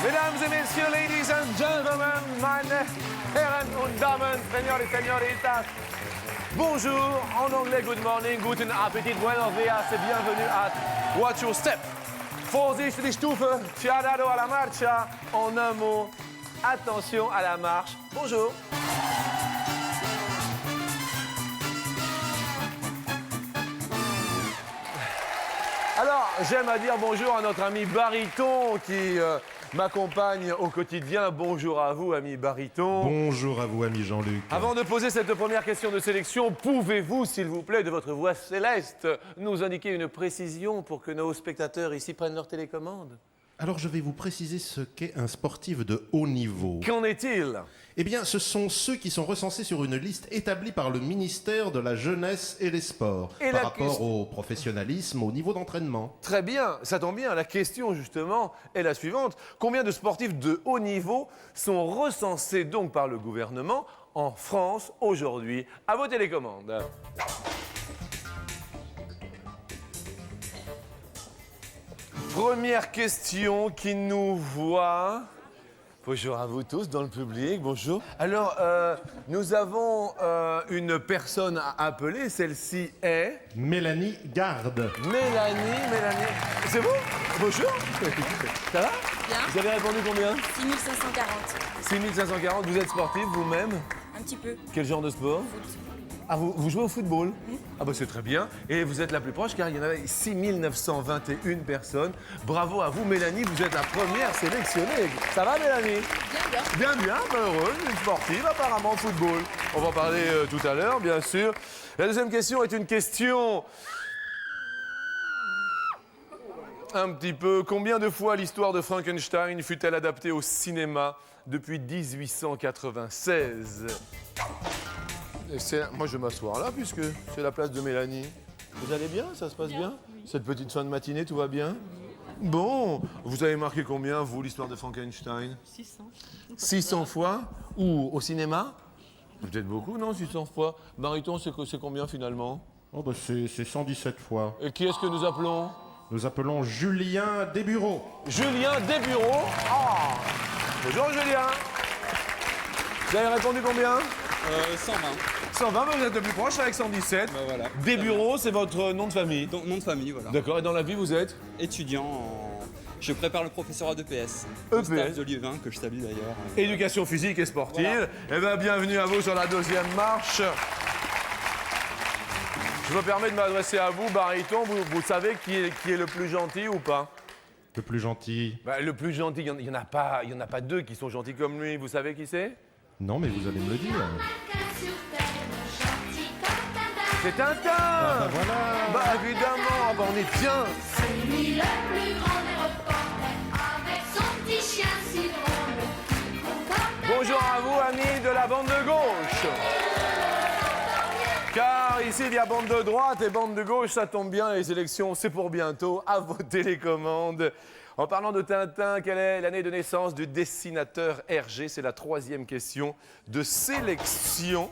Mesdames et messieurs, ladies and gentlemen, meine Herren und Damen, señores y señoritas. Bonjour, en anglais, good morning, guten Appetit, buenos días et bienvenue à Watch Your Step. Vorsicht für die Stufe, fiadado à la marcha. En un mot, attention à la marche. Bonjour. Alors, j'aime à dire bonjour à notre ami Baryton qui m'accompagne au quotidien. Bonjour à vous, ami Baryton. Bonjour à vous, ami Jean-Luc. Avant de poser cette première question de sélection, pouvez-vous, s'il vous plaît, de votre voix céleste, nous indiquer une précision pour que nos spectateurs ici prennent leur télécommande? Alors, je vais vous préciser ce qu'est un sportif de haut niveau. Qu'en est-il? Eh bien, ce sont ceux qui sont recensés sur une liste établie par le ministère de la Jeunesse et des Sports Et par rapport au professionnalisme, au niveau d'entraînement. Très bien, ça tombe bien. La question, justement, est la suivante. Combien de sportifs de haut niveau sont recensés donc par le gouvernement en France aujourd'hui? À vos télécommandes. Première question qui nous voit. Bonjour à vous tous dans le public, bonjour. Alors, nous avons une personne à appeler, celle-ci est... Mélanie Garde. Mélanie. C'est vous? Bonjour. Ça va? Bien. Vous avez répondu combien? 6540. 6540, vous êtes sportif vous-même? Un petit peu. Quel genre de sport? Ah, vous jouez au football? Ah bah c'est très bien. Et vous êtes la plus proche car il y en avait 6921 personnes. Bravo à vous Mélanie, vous êtes la première sélectionnée. Ça va Mélanie? Bien. Bien, bah, heureuse, une sportive apparemment football. On va en parler tout à l'heure, bien sûr. La deuxième question est une question... Un petit peu. Combien de fois l'histoire de Frankenstein fut-elle adaptée au cinéma depuis 1896? Moi, je vais m'asseoir là, puisque c'est la place de Mélanie. Vous allez bien? Ça se passe bien? Cette petite fin de matinée, tout va bien? Bon, vous avez marqué combien, vous, l'histoire de Frankenstein? 600. 600 fois? Ou au cinéma? Peut-être beaucoup, non? 600 fois. Baryton, c'est combien, finalement? Oh bah c'est 117 fois. Et qui est-ce que nous appelons? Nous appelons Julien Desbureaux. Julien Desbureaux. Ah! Bonjour, Julien. Vous avez répondu combien? 120. 120, mais vous êtes le plus proche avec 117. Bah voilà. Desbureaux, c'est votre nom de famille. Donc, nom de famille, voilà. D'accord, et dans la vie, vous êtes? Étudiant en... Je prépare le professorat d'EPS. EPS. Stade de Liévin, que je salue d'ailleurs. Éducation physique et sportive. Voilà. Eh bien, bienvenue à vous sur la deuxième marche. Je me permets de m'adresser à vous, Baryton. Vous savez qui est le plus gentil ou pas? Le plus gentil. Bah, le plus gentil, il n'y en a pas deux qui sont gentils comme lui. Vous savez qui c'est? Non, mais vous allez me le dire. C'est Tintin. Bah voilà. Bah évidemment, bah, on est bien. C'est lui le plus grand des reporters, avec son petit chien si drôle. Bonjour à vous, amis de la bande de gauche. Car ici, il y a bande de droite et bande de gauche, ça tombe bien, les élections, c'est pour bientôt, à vos télécommandes. En parlant de Tintin, quelle est l'année de naissance du dessinateur Hergé? C'est la troisième question de sélection.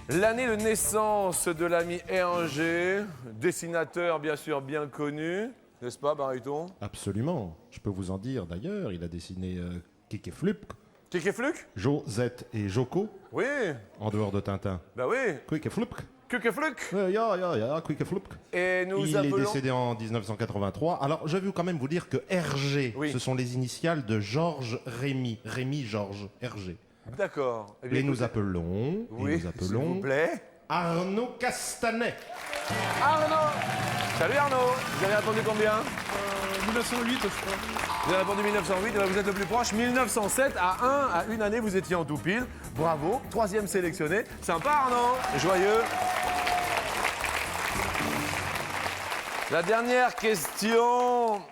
L'année de naissance de l'ami Hergé, dessinateur bien sûr bien connu, n'est-ce pas, Baryton? Absolument. Je peux vous en dire d'ailleurs, il a dessiné Kik et Flup, Kikefluk? Josette et Joko, Oui, en dehors de Tintin. bah oui. Quick et Flup. Kikefluk. Quick et Flup. Et nous Il est appelons... décédé en 1983. Alors, je vais quand même vous dire que Hergé, Oui. ce sont les initiales de Georges Rémy. Rémy Georges Hergé. D'accord. Eh bien, Et nous écoutez- appelons, Oui, s'il vous plaît. Arnaud Castanet. Arnaud. Salut Arnaud. Vous avez répondu combien? 1908, je crois. Vous avez répondu 1908, et bien vous êtes le plus proche. 1907, à une année, vous étiez en tout pile. Bravo. Troisième sélectionné. Sympa Arnaud. Joyeux. La dernière question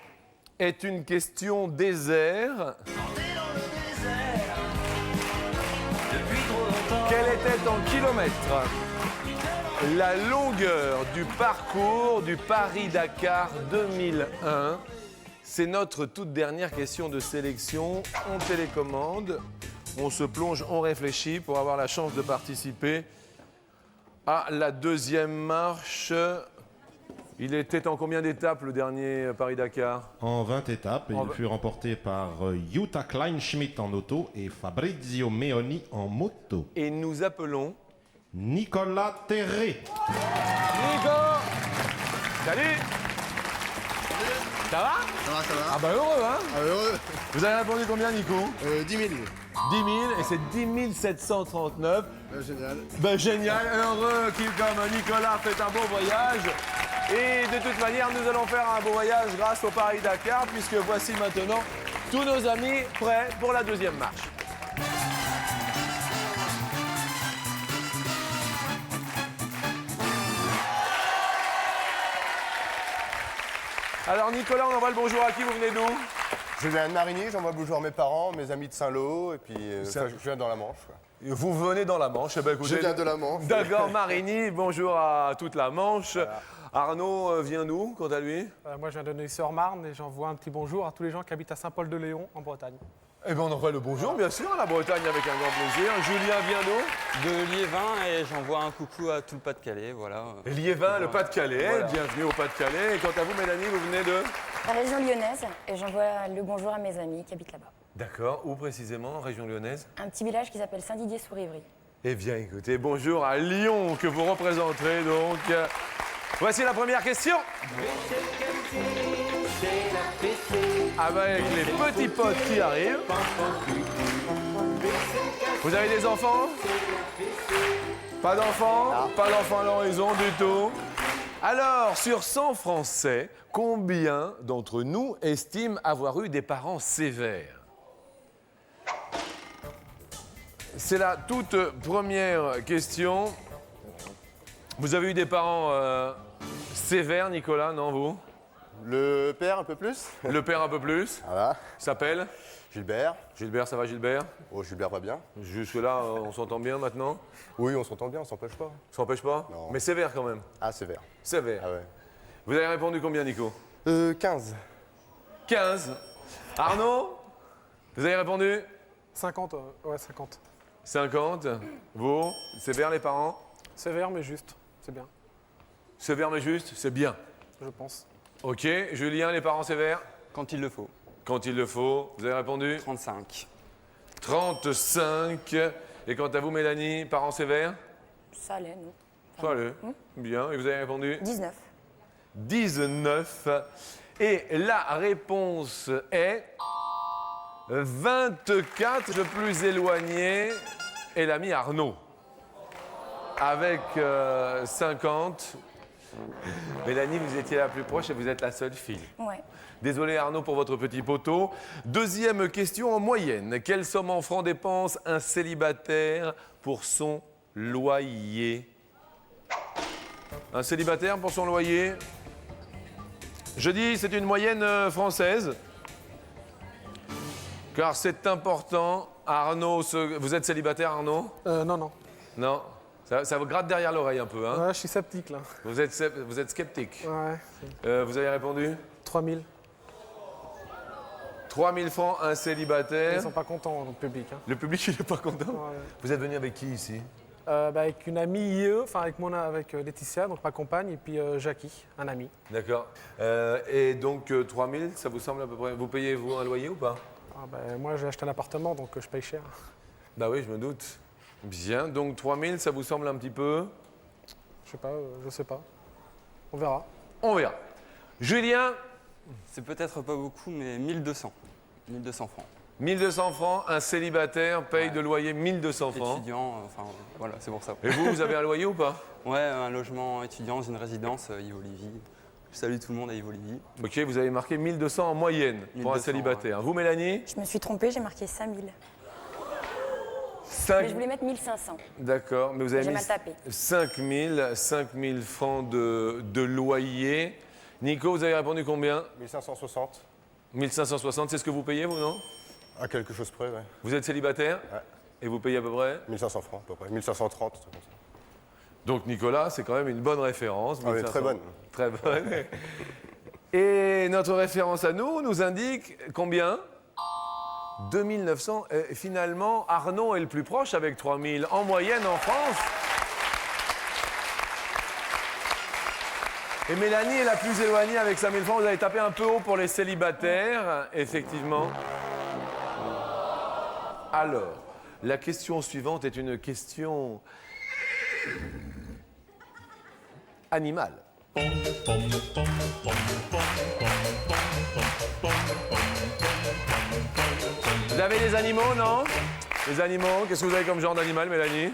est une question désert. Quelle était en kilomètres la longueur du parcours du Paris-Dakar 2001? C'est notre toute dernière question de sélection. On télécommande, on se plonge, on réfléchit pour avoir la chance de participer à la deuxième marche. Il était en combien d'étapes le dernier Paris-Dakar? En 20 étapes, et En il fut remporté par Jutta Kleinschmidt en auto et Fabrizio Meoni en moto. Et nous appelons Nicolas Terré. Nico. Salut. Ça va? Ça va. Ah bah heureux, hein? Ah, heureux. Vous avez répondu combien, Nico? 10 000. 10 000, et c'est 10 739. Génial. Ben génial, heureux qui comme Nicolas fait un beau voyage. Et de toute manière, nous allons faire un beau voyage grâce au Paris-Dakar, puisque voici maintenant tous nos amis prêts pour la deuxième marche. Alors Nicolas, on envoie le bonjour à qui? Vous venez d'où? Je viens de Marigny, j'envoie bonjour à mes parents, mes amis de Saint-Lô, et puis je viens dans la Manche. Quoi. Vous venez dans la Manche, eh ben, écoutez, Je viens de la Manche. D'accord, Marigny, bonjour à toute la Manche. Voilà. Arnaud vient d'où, quant à lui? Moi, je viens de Neuilly-sur-Marne et j'envoie un petit bonjour à tous les gens qui habitent à Saint-Paul-de-Léon, en Bretagne. Eh bien, on envoie le bonjour, bien sûr, à la Bretagne, avec un grand plaisir. Julien vient d'où? De Liévin et j'envoie un coucou à tout le Pas-de-Calais, voilà. Liévin, le Pas-de-Calais, Voilà. Bienvenue au Pas-de-Calais. Et quant à vous, Mélanie, vous venez de? La région lyonnaise, et j'envoie le bonjour à mes amis qui habitent là-bas. D'accord, où précisément, région lyonnaise? Un petit village qui s'appelle Saint-Didier-sous-Rivry. Eh bien, écoutez, bonjour à Lyon, que vous représenterez donc. Voici la première question. Avec les petits potes qui arrivent. Vous avez des enfants? Pas d'enfants? Pas d'enfants à l'horizon du tout. Alors, sur 100 Français, combien d'entre nous estiment avoir eu des parents sévères? C'est la toute première question. Vous avez eu des parents sévères, Nicolas, non, vous? Le père, un peu plus. Le père un peu plus. Voilà. Il s'appelle? Gilbert. Gilbert, ça va Gilbert? Oh, Gilbert va bien. Jusque-là, on s'entend bien maintenant? Oui, on s'entend bien, on s'empêche pas. Ça n'empêche pas? Non. Mais sévère quand même. Ah, sévère. Sévère. Ah ouais. Vous avez répondu combien, Nico? 15. 15. Arnaud? Vous avez répondu? 50, ouais, 50. 50. Vous? Sévère les parents? Sévère, mais juste, c'est bien, Sévère mais juste, c'est bien. je pense. Ok. Julien, les parents sévères? Quand il le faut. Quand il le faut. Vous avez répondu? 35. 35. Et quant à vous, Mélanie, parents sévères? Ça allait, nous. Ça allait. Bien. Et vous avez répondu? 19. 19. Et la réponse est 24. Le plus éloigné est l'ami Arnaud. Avec 50. Mélanie, vous étiez la plus proche et vous êtes la seule fille. Ouais. Désolé Arnaud pour votre petit poteau. Deuxième question en moyenne. Quelle somme en francs dépense un célibataire pour son loyer? Un célibataire pour son loyer? Je dis c'est une moyenne française. Car c'est important. Arnaud, vous êtes célibataire Arnaud? Non, non. Non? Ça vous gratte derrière l'oreille un peu, hein? Ouais, je suis sceptique, là. Vous êtes sceptique. Ouais, Vous avez répondu? 3000. 3 000 francs un célibataire. Ils sont pas contents, le public. Hein. Le public, il n'est pas content. Ouais. Vous êtes venu avec qui ici? Avec une amie IE, enfin avec Laetitia, donc ma compagne, et puis Jackie, un ami. D'accord. Et donc 3 000, ça vous semble à peu près? Vous payez vous un loyer ou pas? Moi, j'ai acheté un appartement, donc je paye cher. Bah oui, je me doute. Bien, donc 3 000, ça vous semble un petit peu? Je sais pas. On verra. On verra. Julien, C'est peut-être pas beaucoup, mais 1200. 1200 francs. 1200 francs, un célibataire paye de loyer 1200 francs. Étudiant, voilà, c'est pour ça. Et vous avez un loyer ou pas? Ouais, un logement étudiant dans une résidence, Yves Olivier. Je salue tout le monde à Yves Olivier. Ok, vous avez marqué 1200 en moyenne pour un 1200, célibataire. ouais. Vous, Mélanie? Je me suis trompée, j'ai marqué 5000. 5... Mais je voulais mettre 1500. D'accord, mais vous avez J'ai mis mal tapé. 5 000 francs de loyer. Nico, vous avez répondu combien? 1560. 1560, c'est ce que vous payez, vous, non? À quelque chose près, ouais. Vous êtes célibataire? Ouais. Et vous payez à peu près? 1500 francs, à peu près. 1530, un truc comme ça. Donc Nicolas, c'est quand même une bonne référence. Ah oui, 1500. très bonne. Très bonne. Et notre référence à nous indique combien? 2900. Et finalement, Arnaud est le plus proche avec 3000 en moyenne en France. Et Mélanie est la plus éloignée avec 5000 francs. Vous avez tapé un peu haut pour les célibataires, effectivement. Alors, la question suivante est une question animale. Vous avez des animaux, non? Les animaux, qu'est-ce que vous avez comme genre d'animal, Mélanie?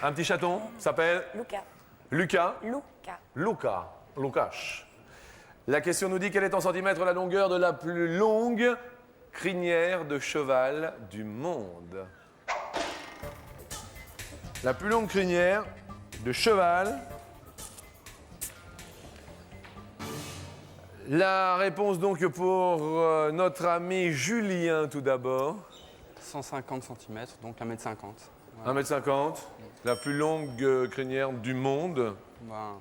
Un petit chaton, s'appelle Luca. Lucas. Luca. Luca. Lukash. La question nous dit quelle est en centimètres la longueur de la plus longue crinière de cheval du monde? La plus longue crinière de cheval. La réponse donc pour notre ami Julien tout d'abord. 150 cm, donc 1m50. 1m50, la plus longue crinière du monde. Ben,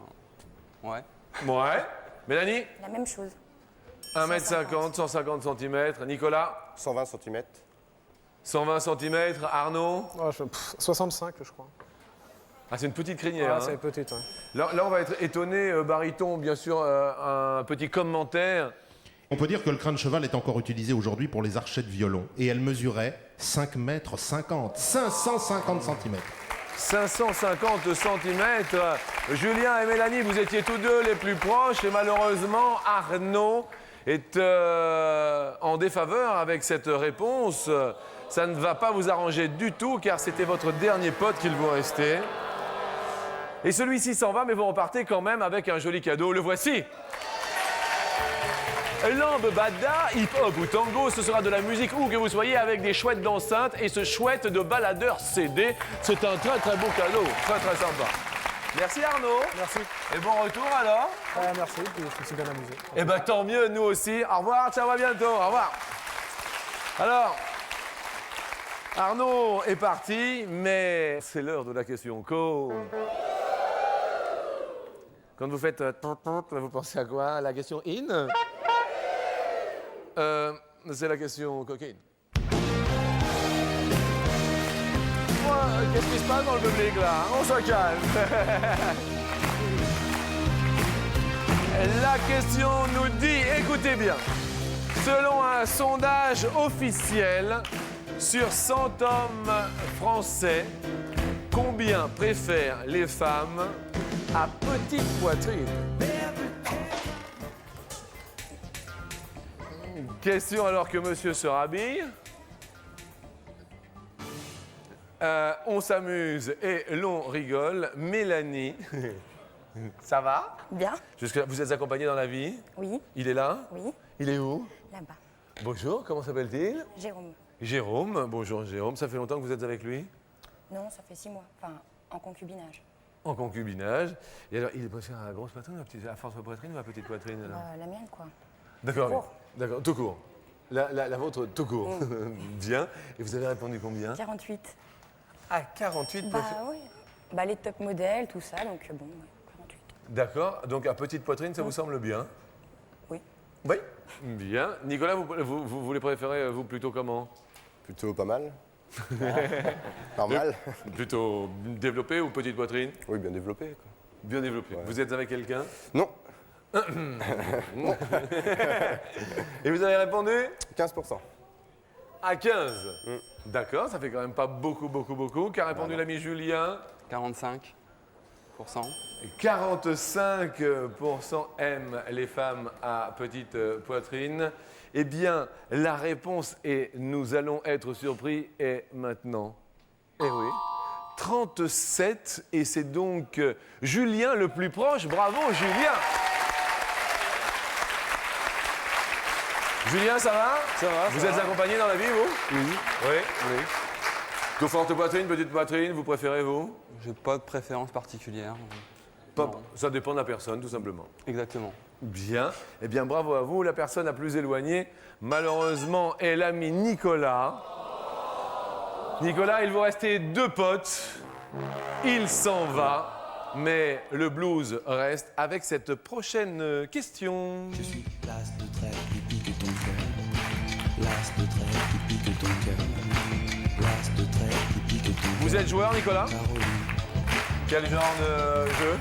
ouais. Ouais. Mélanie? La même chose. 1m50, 150 cm. Nicolas? 120 cm. 120 cm. Arnaud? 65, je crois. Ah, c'est une petite crinière. Ah, hein. c'est petite, ouais. Là, on va être étonné. Baryton, bien sûr, un petit commentaire. On peut dire que le crâne de cheval est encore utilisé aujourd'hui pour les archets de violon. Et elle mesurait 5 mètres 50, 550 cm. 550 cm. Julien et Mélanie, vous étiez tous deux les plus proches. Et malheureusement, Arnaud est en défaveur avec cette réponse. Ça ne va pas vous arranger du tout, car c'était votre dernier pote qu'il vous restait. Et celui-ci s'en va, mais vous repartez quand même avec un joli cadeau. Le voici. Lambada, hip-hop ou tango, ce sera de la musique où que vous soyez avec des chouettes d'enceinte et ce chouette de baladeur CD. C'est un très très beau cadeau, très très sympa. Merci Arnaud. Merci. Et bon retour alors. Merci, puis je me suis bien amusé. Eh ben tant mieux, nous aussi. Au revoir, ciao, à bientôt, au revoir. Alors, Arnaud est parti, mais c'est l'heure de la question co. Quand vous faites vous pensez à quoi? La question in? C'est la question cocaïne. Qu'est-ce qui se passe dans le public là? On se calme. La question nous dit, écoutez bien, selon un sondage officiel sur 100 hommes français, combien préfèrent les femmes à petite poitrine? Question alors que monsieur se rhabille. On s'amuse et l'on rigole. Mélanie, ça va? Bien? Jusque-là, vous êtes accompagnée dans la vie? Oui. Il est là? Oui. Il est où? Là-bas. Bonjour, comment s'appelle-t-il? Jérôme. Jérôme. Bonjour Jérôme, ça fait longtemps que vous êtes avec lui? Non, ça fait 6 mois. Enfin, en concubinage. En concubinage. Et alors, il est passé à la grosse poitrine, à force de poitrine ou à petite poitrine alors? La mienne, quoi. D'accord, court. d'accord, tout court. La vôtre, tout court. Bien. Et vous avez répondu combien? 48. À 48 Bah oui. Bah les top modèles, tout ça, donc bon, ouais, 48. D'accord, donc à petite poitrine, ça vous semble bien? Oui. Oui. Bien. Nicolas, vous les préférez, vous, plutôt comment? Plutôt pas mal. Normal. Plutôt développé ou petite poitrine? Oui, bien développé. Quoi. Bien développé. Ouais. Vous êtes avec quelqu'un? Non. Et vous avez répondu? 15%. À 15. D'accord, ça fait quand même pas beaucoup. Qu'a répondu l'ami Julien? 45%. 45% aiment les femmes à petite poitrine. Eh bien, la réponse est, nous allons être surpris, est maintenant. Eh oui. 37, et c'est donc Julien le plus proche. Bravo, Julien! Julien, ça va? Ça va. Vous êtes accompagné dans la vie, vous? Oui. Oui. Tout forte poitrine, petite poitrine, vous préférez, vous? J'ai pas de préférence particulière. Ça dépend de la personne, tout simplement. Exactement. Bien. Eh bien, bravo à vous. La personne la plus éloignée, malheureusement, est l'ami Nicolas. Nicolas, il vous restait 2 potes. Il s'en va. Mais le blues reste avec cette prochaine question. Je suis l'as de trait qui pique ton cœur. L'as de trait qui pique ton cœur. L'as de trait qui pique ton cœur. Vous êtes joueur, Nicolas? Caroline. Quel genre de jeu?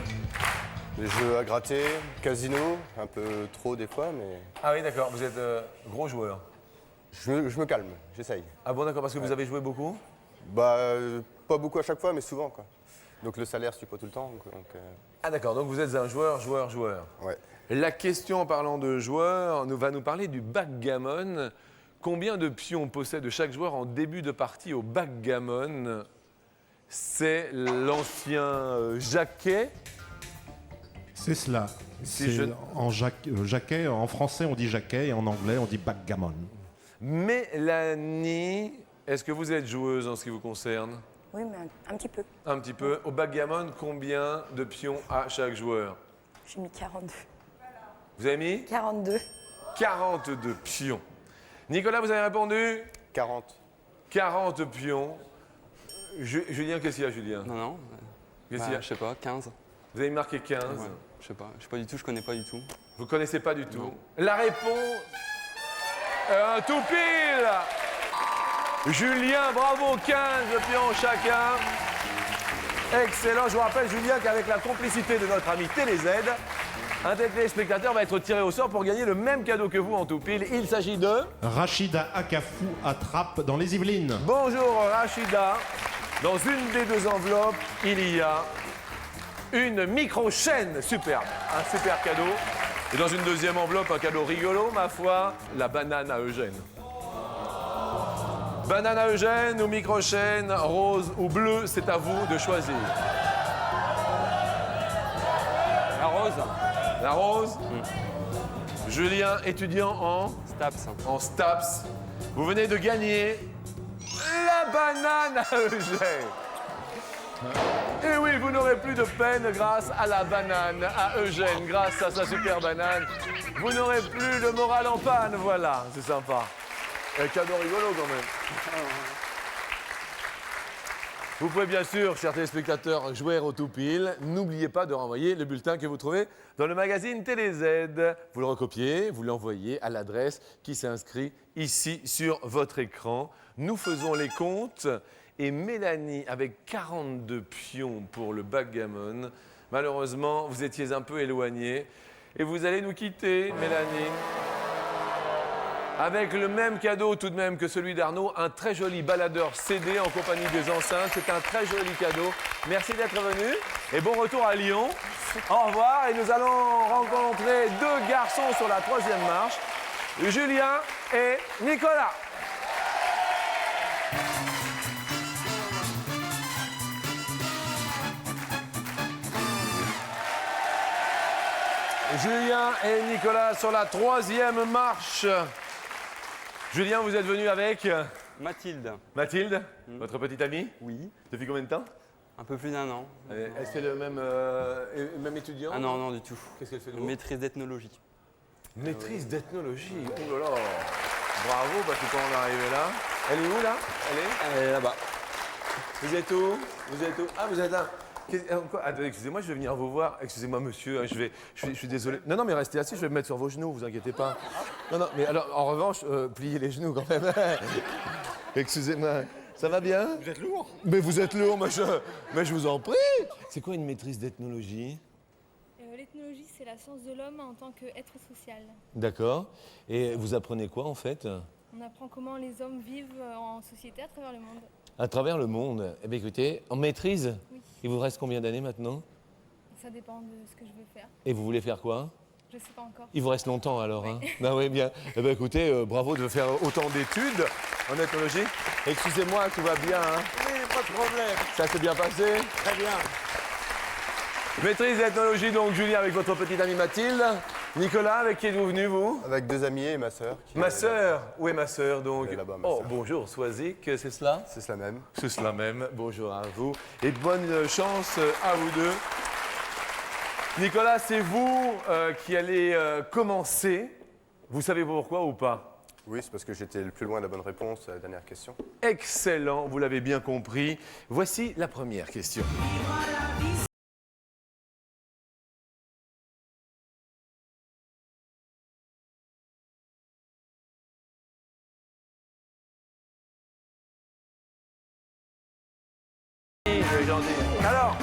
Les jeux à gratter, casino, un peu trop des fois, mais Ah oui, d'accord, vous êtes gros joueur. je me calme, j'essaye. Ah bon, d'accord, parce que vous avez joué beaucoup? Bah, pas beaucoup à chaque fois, mais souvent, quoi. Donc le salaire suit pas tout le temps. Ah d'accord, donc vous êtes un joueur. Ouais. La question en parlant de joueurs va nous parler du backgammon. Combien de pions possède chaque joueur en début de partie au backgammon? C'est l'ancien Jacquet. C'est cela. Si je- En jaquet, en français on dit jaquet et en anglais on dit backgammon. Mélanie, est-ce que vous êtes joueuse en ce qui vous concerne? Oui, mais un petit peu. Un petit peu. Au backgammon, combien de pions a chaque joueur? J'ai mis 42. Vous avez mis 42. 42 pions. Nicolas, vous avez répondu 40. 40 pions. Julien, qu'est-ce qu'il y a, Julien? Non. Qu'est-ce qu'il y a? Je sais pas, 15. Vous avez marqué 15. Ouais, je sais pas du tout, je connais pas du tout. Vous connaissez pas du tout. Non. La réponse, un tout pile. Julien, bravo, 15 pions chacun. Excellent. Je vous rappelle, Julien, qu'avec la complicité de notre ami TéléZ, un des téléspectateurs va être tiré au sort pour gagner le même cadeau que vous en tout pile. Il s'agit de... Rachida Akafou attrape dans les Yvelines. Bonjour Rachida. Dans une des deux enveloppes, il y a une micro-chaîne superbe. Un super cadeau. Et dans une deuxième enveloppe, un cadeau rigolo, ma foi, la banane à Eugène. Banane à Eugène ou micro-chaîne, rose ou bleu, c'est à vous de choisir. La rose. La rose. Julien, étudiant Staps. en STAPS. Vous venez de gagner la banane à Eugène. Et oui, vous n'aurez plus de peine grâce à la banane à Eugène, grâce à sa super banane. Vous n'aurez plus le moral en panne, voilà, c'est sympa. Un cadeau rigolo quand même. Vous pouvez bien sûr, chers téléspectateurs, jouer au tout pile. N'oubliez pas de renvoyer le bulletin que vous trouvez dans le magazine TéléZ. Vous le recopiez, vous l'envoyez à l'adresse qui s'inscrit ici sur votre écran. Nous faisons les comptes et Mélanie, avec 42 pions pour le backgammon, malheureusement, vous étiez un peu éloignée et vous allez nous quitter, Mélanie. Avec le même cadeau tout de même que celui d'Arnaud, un très joli baladeur CD en compagnie des enceintes. C'est un très joli cadeau. Merci d'être venu et bon retour à Lyon. Au revoir et nous allons rencontrer deux garçons sur la troisième marche, Julien et Nicolas. Julien et Nicolas sur la troisième marche. Julien, vous êtes venu avec Mathilde. Mathilde, votre petite amie? Oui. Depuis combien de temps? Un peu plus d'1 an. Est-ce qu'elle est même étudiante? Ah non, du tout. Qu'est-ce qu'elle fait de beau? Maîtrise d'ethnologie. Maîtrise d'ethnologie. Oh là là. Bravo, parce que quand on est arrivé là. Elle est où là? Elle est là-bas. Vous êtes où? Ah, vous êtes là. Attendez, excusez-moi, je vais venir vous voir. Excusez-moi, monsieur, je suis désolé. Non, mais restez assis, je vais me mettre sur vos genoux, vous inquiétez pas. Non, mais alors, en revanche, pliez les genoux quand même. Excusez-moi. Ça va bien? Vous êtes lourd. Mais vous êtes lourd, mais je vous en prie. C'est quoi une maîtrise d'ethnologie? L'ethnologie, c'est la science de l'homme en tant qu'être social. D'accord. Et vous apprenez quoi en fait? On apprend comment les hommes vivent en société à travers le monde. À travers le monde. Eh bien écoutez, en maîtrise? Oui. Il vous reste combien d'années maintenant? Ça dépend de ce que je veux faire. Et vous voulez faire quoi? Je sais pas encore. Il vous reste longtemps alors, hein? Ah oui, bien. Eh bien écoutez, bravo de faire autant d'études en ethnologie. Excusez-moi, tout va bien, hein? Oui, pas de problème. Ça s'est bien passé? Très bien. Maîtrise d'ethnologie, donc Julien avec votre petite amie Mathilde. Nicolas, avec qui êtes-vous venu, vous? Avec deux amis et ma sœur. Ma sœur? Où est ma sœur, donc? Elle est là-bas, ma Oh, sœur. bonjour, Soisic, c'est cela? C'est cela même. C'est cela même. Bonjour à vous. Et bonne chance à vous deux. Nicolas, c'est vous qui allez commencer. Vous savez pourquoi ou pas? Oui, c'est parce que j'étais le plus loin de la bonne réponse à la dernière question. Excellent, vous l'avez bien compris. Voici la première question. Alors,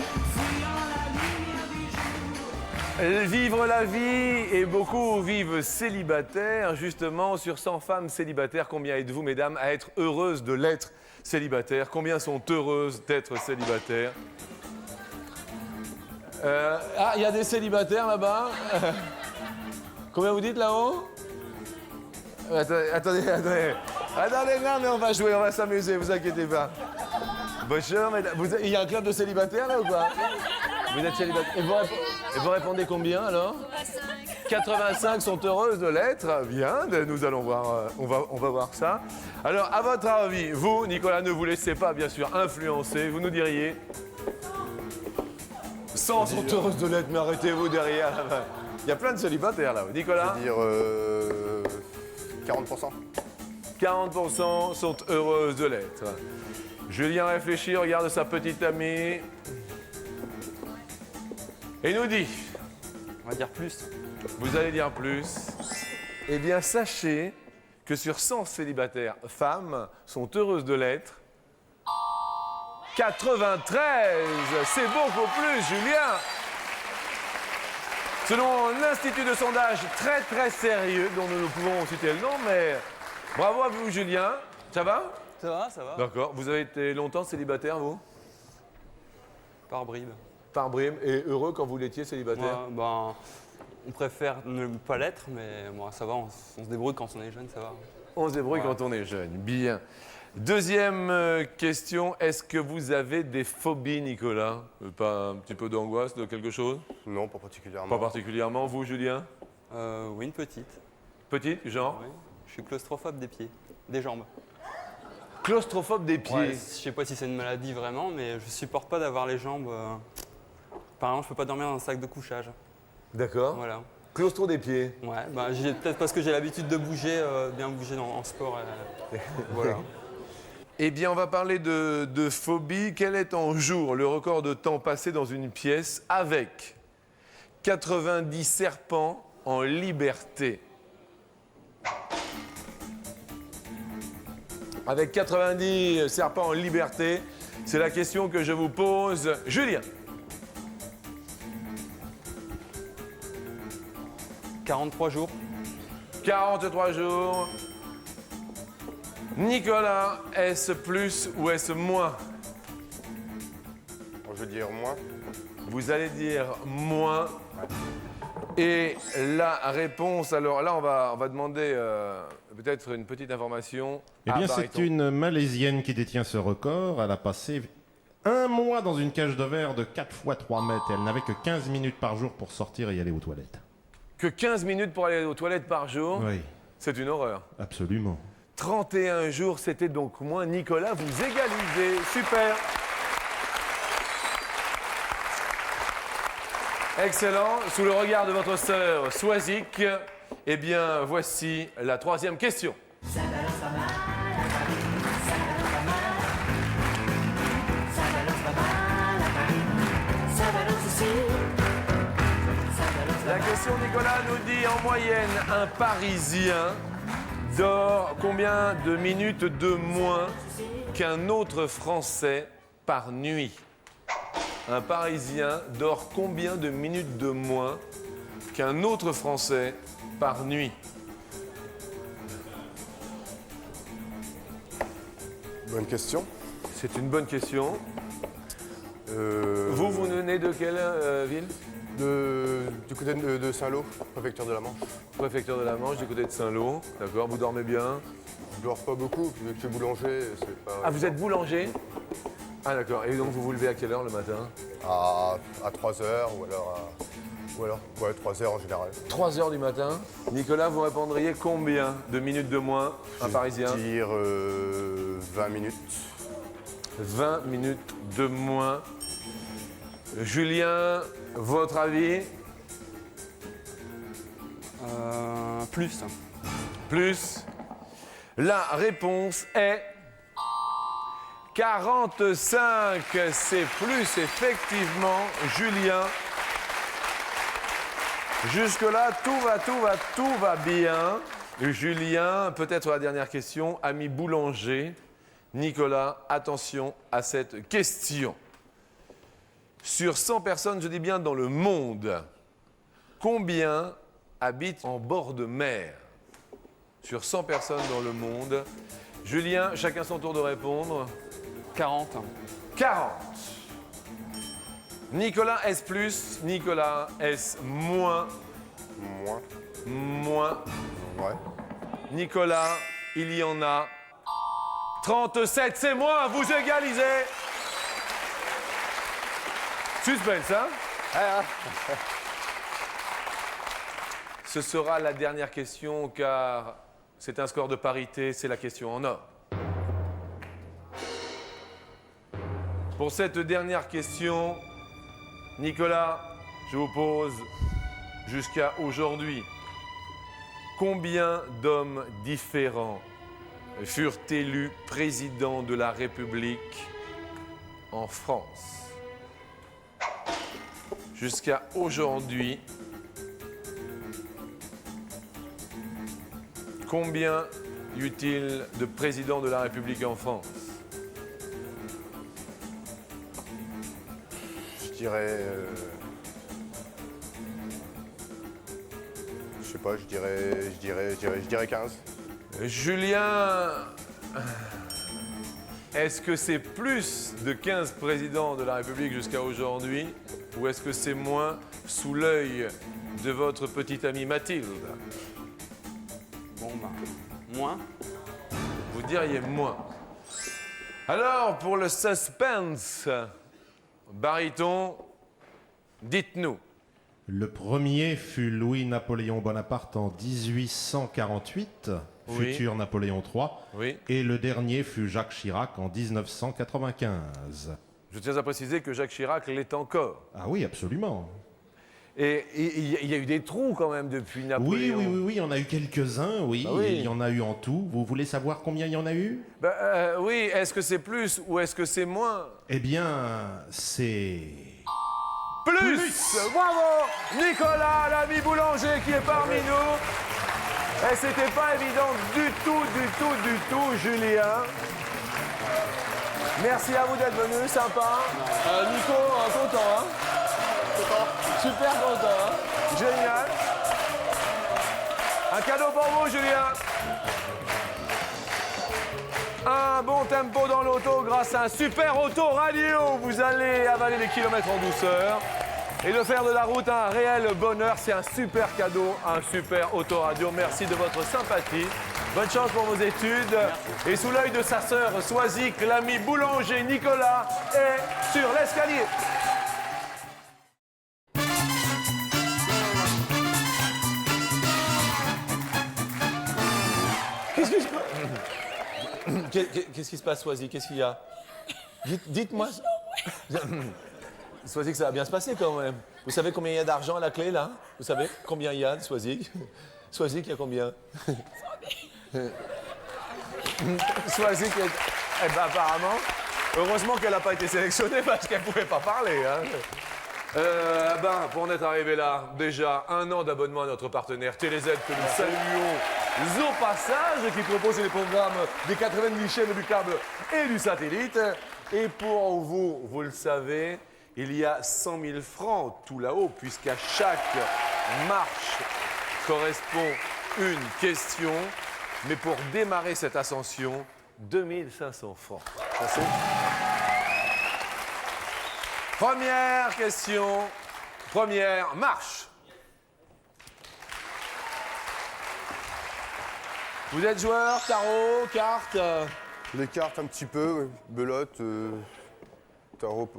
Vivre la vie et beaucoup vivent célibataires. Justement, sur 100 femmes célibataires, combien êtes-vous, mesdames, à être heureuses de l'être célibataire? Combien sont heureuses d'être célibataires? Il y a des célibataires là-bas. Combien vous dites là-haut? Attendez, non, mais on va jouer, on va s'amuser, vous inquiétez pas. Bonjour, mesdames. Il y a un club de célibataires là ou pas? Vous êtes célibataire. Et vous répondez combien alors? 85 sont heureuses de l'être. Bien, nous allons voir, on va voir ça. Alors, à votre avis, vous, Nicolas, ne vous laissez pas, bien sûr, influencer. Vous nous diriez 100 sont heureuses de l'être, mais arrêtez-vous derrière. Il y a plein de célibataires là. Nicolas? Je veux dire 40%. 40% sont heureuses de l'être. Julien réfléchit, regarde sa petite amie. Et nous dit, On va dire plus. vous allez dire plus. Eh bien, sachez que sur 100 célibataires femmes sont heureuses de l'être, 93, c'est beaucoup plus, Julien. Selon l'Institut de sondage très très sérieux, dont nous ne pouvons citer le nom, mais bravo à vous, Julien. Ça va? Ça va, ça va. D'accord. Vous avez été longtemps célibataire, vous? Par bribes. Par brime, et heureux quand vous l'étiez célibataire? On préfère ne pas l'être, mais bon, ça va, on se débrouille quand on est jeune, ça va. On se débrouille quand on est jeune. Bien. Deuxième question, est-ce que vous avez des phobies, Nicolas? Pas un petit peu d'angoisse de quelque chose? Non, pas particulièrement. Pas particulièrement. Vous, Julien? Oui, une petite. Petite, genre? Oui. Je suis claustrophobe des pieds, des jambes. Claustrophobe des pieds. Ouais, je sais pas si c'est une maladie vraiment, mais je supporte pas d'avoir les jambes. Par exemple, je peux pas dormir dans un sac de couchage. D'accord. Voilà. Claustro des pieds. Ouais, peut-être parce que j'ai l'habitude de bouger, bien bouger en sport. Voilà. Eh bien, on va parler de phobie. Quel est en jour le record de temps passé dans une pièce avec 90 serpents en liberté? Avec 90 serpents en liberté, c'est la question que je vous pose. Julien? 43 jours. 43 jours. Nicolas, est-ce plus ou est-ce moins? Je veux dire moins. Vous allez dire moins. Et la réponse, alors là, on va demander peut-être une petite information. Eh bien, c'est Bariton. une Malaisienne qui détient ce record. Elle a passé 1 mois dans une cage de verre de 4 fois 3 mètres. Elle n'avait que 15 minutes par jour pour sortir et aller aux toilettes. Que 15 minutes pour aller aux toilettes par jour, Oui, c'est une horreur. absolument. 31 jours, c'était donc moins. Nicolas, vous égalisez. Super. Excellent. Sous le regard de votre sœur Swazik, eh bien, voici la troisième question. La question, Nicolas, nous dit en moyenne, un Parisien dort combien de minutes de moins qu'un autre Français par nuit? Un Parisien dort combien de minutes de moins qu'un autre Français par nuit? Bonne question. C'est une bonne question. Vous venez de quelle ville? Du côté de Saint-Lô, préfecture de la Manche. Préfecture de la Manche, du côté de Saint-Lô. D'accord, vous dormez bien? Je dors pas beaucoup, vu que je suis boulanger, c'est pas... Ah, vous êtes boulanger? Ah, d'accord. Et donc, vous vous levez à quelle heure le matin? À 3h ou alors ouais, 3h en général. 3 heures du matin. Nicolas, vous répondriez combien de minutes de moins, un Parisien? Je vais dire 20 minutes. 20 minutes de moins. Julien, votre avis? Plus. Plus. La réponse est 45. C'est plus, effectivement, Julien. Jusque-là, tout va bien. Julien, peut-être la dernière question. Ami boulanger, Nicolas, attention à cette question. Sur 100 personnes, je dis bien dans le monde, Combien habitent en bord de mer sur 100 personnes dans le monde? Julien, chacun son tour de répondre. 40. 40. Nicolas, S plus. Nicolas, S moins. Moins. Moins. Ouais. Nicolas, il y en a 37, c'est moins, vous égalisez. Suspense, hein? Ce sera la dernière question car c'est un score de parité, c'est la question en or. Pour cette dernière question, Nicolas, je vous pose jusqu'à aujourd'hui, combien d'hommes différents furent élus président de la République en France? Jusqu'à aujourd'hui, combien y eut-il de présidents de la République en France? Je dirais. Je sais pas, je dirais 15. Julien, est-ce que c'est plus de 15 présidents de la République jusqu'à aujourd'hui ou est-ce que c'est moins sous l'œil de votre petite amie Mathilde? Bon, bah, moins. Vous diriez moins. Alors, pour le suspense, baryton, dites-nous. Le premier fut Louis-Napoléon Bonaparte en 1848, Oui. futur Napoléon III. Oui. Et le dernier fut Jacques Chirac en 1995. Je tiens à préciser que Jacques Chirac l'est encore. Ah oui, absolument. Et il y a eu des trous quand même depuis Napoléon. Oui, il y en a eu quelques-uns, oui. Bah oui. Et il y en a eu en tout. Vous voulez savoir combien il y en a eu? Oui, est-ce que c'est plus ou est-ce que c'est moins? Eh bien, c'est... Plus. Bravo Nicolas, l'ami boulanger qui est parmi nous. Et c'était pas évident du tout, Julien. Merci à vous d'être venu, sympa. Nico, content, hein? Content. Super content, hein? Génial. Un cadeau pour vous, Julien. Un bon tempo dans l'auto grâce à un super auto radio. Vous allez avaler les kilomètres en douceur et de faire de la route un réel bonheur. C'est un super cadeau, un super auto radio. Merci de votre sympathie. Bonne chance pour vos études. Et sous l'œil de sa sœur Soisic, l'ami boulanger Nicolas est sur l'escalier. Qu'est-ce qui se passe, Soisic? Qu'est-ce qu'il y a? Dites-moi. Soisic, ça va bien se passer quand même. Vous savez combien il y a d'argent à la clé, là? Vous savez combien il y a, Soisic? Soisic, il y a combien? Soisic, eh ben, apparemment, heureusement qu'elle n'a pas été sélectionnée parce qu'elle ne pouvait pas parler. Hein. Pour en être arrivé là, déjà 1 an d'abonnement à notre partenaire TéléZ que nous saluons au passage, qui propose les programmes des 90 chaînes du câble et du satellite. Et pour vous, vous le savez, il y a 100 000 francs tout là-haut, puisqu'à chaque marche correspond une question. Mais pour démarrer cette ascension, 2500 francs. Ça, c'est... Première question, première marche. Vous êtes joueur, tarot, cartes? Les cartes un petit peu, oui. Belote, tarot,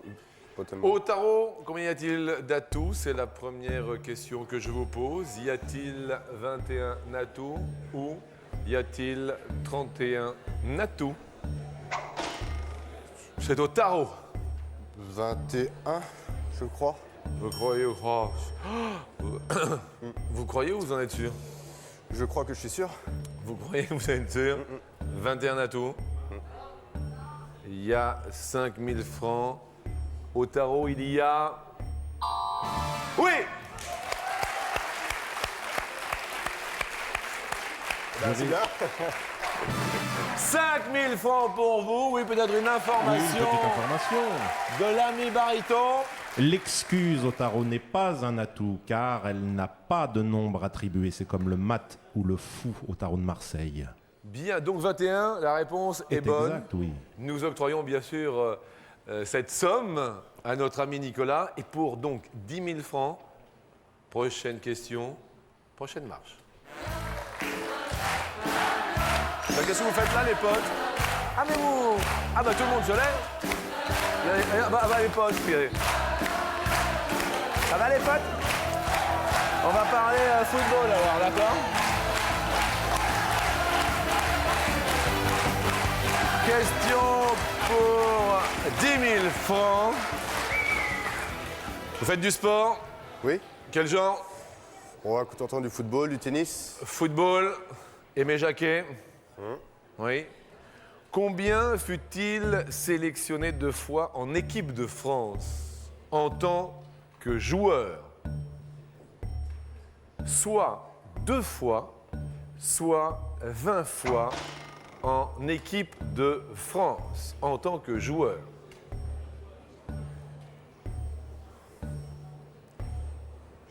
pas tellement. Au tarot, combien y a-t-il d'atouts? C'est la première question que je vous pose. Y a-t-il 21 atouts ou y a-t-il 31 atouts? C'est au tarot. 21, je crois. Vous croyez ou oh. Vous croyez ou vous en êtes sûr? Je crois que je suis sûr. Vous croyez, vous êtes sûr? 21 atouts. Il y a 5000 francs. Au tarot, il y a... Oui! C'est bien. 5 000 francs pour vous. Oui, peut-être une Oui, information une petite information. de l'ami baryton. L'excuse au tarot n'est pas un atout car elle n'a pas de nombre attribué. C'est comme le mat ou le fou au tarot de Marseille. Bien, donc 21, la réponse est bonne. Exact, oui. Nous octroyons bien sûr cette somme à notre ami Nicolas. Et pour donc 10 000 francs, prochaine question, prochaine marche. Ben, qu'est-ce que vous faites là, les potes? Ah, mais vous... Ah, bah tout le monde se lève. Ah, bah les potes, puis... Ça va, les potes? On va parler football, alors, d'accord? Question pour 10 000 francs. Vous faites du sport? Oui. Quel genre? On va entendre du football, du tennis. Football. Aimé Jacquet? Oui. Combien fut-il sélectionné 2 fois en équipe de France en tant que joueur? Soit 2 fois, soit 20 fois en équipe de France en tant que joueur.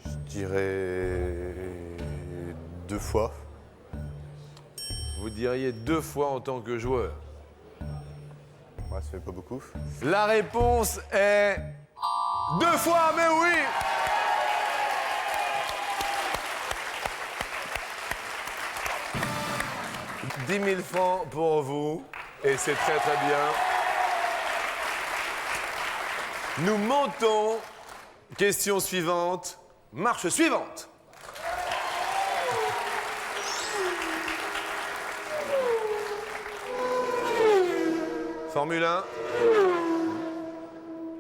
Je dirais 2 fois. Vous diriez 2 fois en tant que joueur. Ouais, ça fait pas beaucoup. La réponse est 2 fois, mais oui! « 10 000 francs pour vous, et c'est très très bien. Nous montons. Question suivante, marche suivante. Formule 1.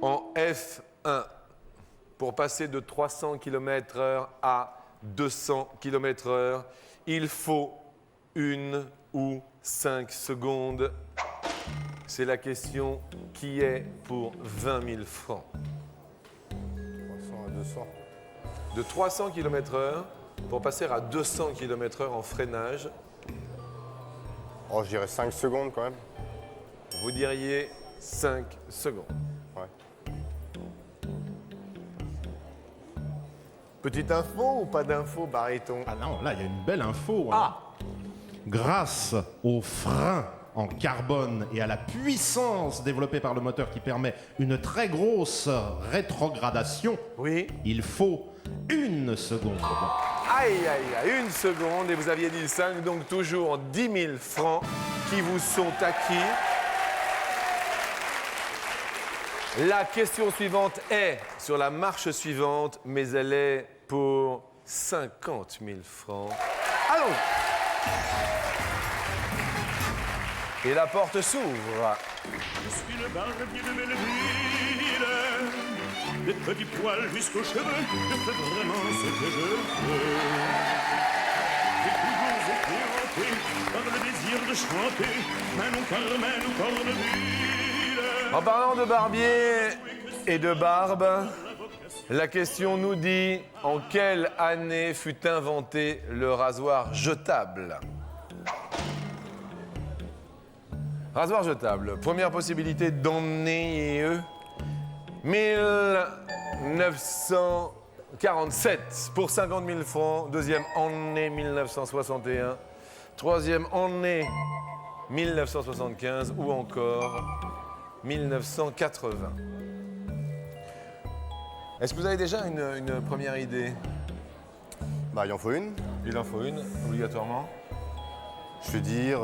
En F1, pour passer de 300 km/h à 200 km/h, il faut 1 ou 5 secondes. C'est la question qui est pour 20 000 francs. 300 à 200. De 300 km/h pour passer à 200 km/h en freinage, Oh, je dirais 5 secondes quand même. vous diriez 5 secondes. Ouais. Petite info ou pas d'info, baryton? Ah non, là, il y a une belle info. hein. Ah! Grâce aux freins en carbone et à la puissance développée par le moteur qui permet une très grosse rétrogradation, Oui. il faut 1 seconde. Aïe, aïe, aïe, 1 seconde. Et vous aviez dit 5, donc toujours 10 000 francs qui vous sont acquis. La question suivante est sur la marche suivante, mais elle est pour 50 000 francs. Allons! Et la porte s'ouvre. Je suis le barbier de Belleville, des petits poils jusqu'aux cheveux, je fais vraiment ce que je veux. J'ai toujours été hanté par le désir de chanter, Manon Carmen ou Corneville. En parlant de barbier et de barbe, la question nous dit en quelle année fut inventé le rasoir jetable? Rasoir jetable. Première possibilité d'emmener 1947 pour 50 000 francs. Deuxième année 1961. Troisième année 1975 ou encore 1980. Est-ce que vous avez déjà une première idée? Bah, il en faut une. Il en faut une, obligatoirement. Je veux dire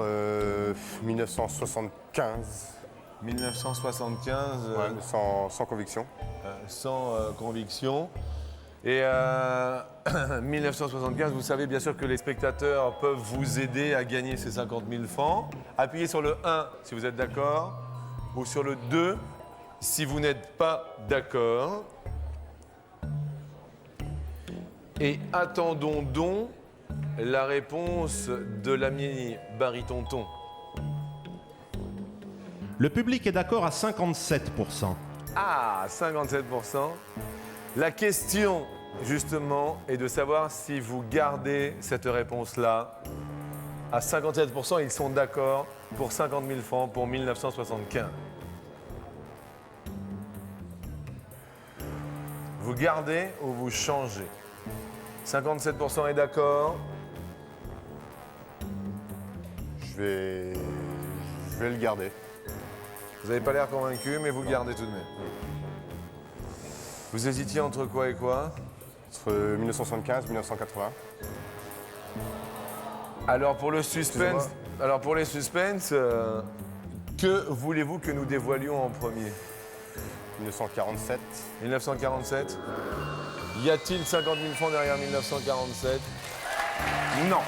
1975. 1975, Ouais, mais sans conviction. sans conviction. Et 1975, vous savez bien sûr que les spectateurs peuvent vous aider à gagner ces 50 000 francs. Appuyez sur le 1 si vous êtes d'accord, ou sur le 2 si vous n'êtes pas d'accord. Et attendons donc la réponse de l'ami Baritonton. Le public est d'accord à 57%. Ah, 57%. La question, justement, est de savoir si vous gardez cette réponse-là. À 57%, ils sont d'accord pour 50 000 francs pour 1975. Vous gardez ou vous changez? 57% est d'accord. Je vais le garder. Vous n'avez pas l'air convaincu, mais vous le gardez tout de même. Vous hésitiez entre quoi et quoi? Entre 1975 et 1980. Alors pour le suspense, que voulez-vous que nous dévoilions en premier? 1947. 1947. Y a-t-il 50 000 francs derrière 1947? Non.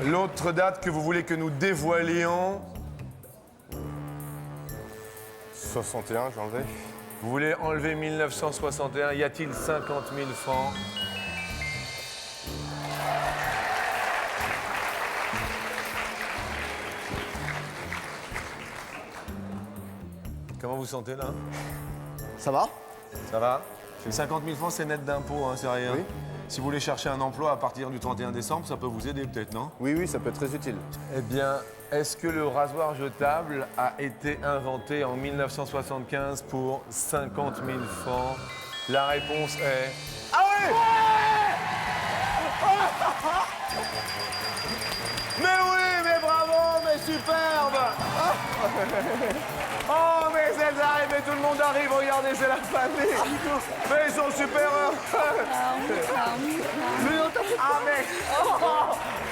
L'autre date que vous voulez que nous dévoilions? 61, j'ai enlevé. Vous voulez enlever 1961? Y a-t-il 50 000 francs? Comment vous sentez là? Ça va? Ça va? 50 000 francs, c'est net d'impôts, hein, c'est rien. Oui. Si vous voulez chercher un emploi à partir du 31 décembre, ça peut vous aider peut-être, non? Oui, ça peut être très utile. Eh bien, est-ce que le rasoir jetable a été inventé en 1975 pour 50 000 francs? La réponse est... Ah oui! Mais oui, mais bravo, mais superbe! Oh, mais elles arrivent, mais tout le monde arrive, regardez, c'est la famille! Mais ils sont super heureux! Ah, mais...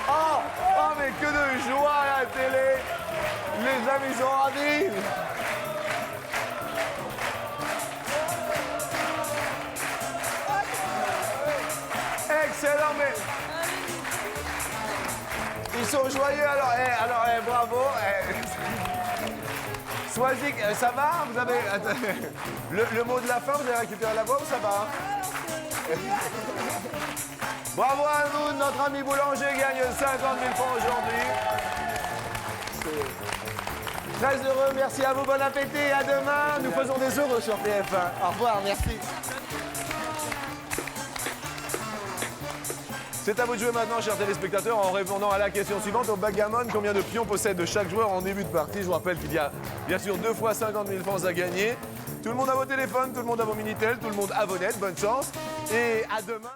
Oh, mais que de joie à la télé! Les amis sont ravis! Excellent, mais... Ils sont joyeux, alors, bravo. Swazik, ça va? Vous avez... Le mot de la fin, vous avez récupéré la voix ou ça va? Bravo à vous, notre ami boulanger gagne 50 000 francs aujourd'hui. Très heureux, merci à vous, bon appétit, à demain. Nous faisons des heureux sur TF1. Au revoir, merci. C'est à vous de jouer maintenant, chers téléspectateurs, en répondant à la question suivante. Au backgammon, combien de pions possède chaque joueur en début de partie? Je vous rappelle qu'il y a bien sûr 2 fois 50 000 francs à gagner. Tout le monde a vos téléphones, tout le monde a vos Minitel, tout le monde a vos nets. Bonne chance et à demain.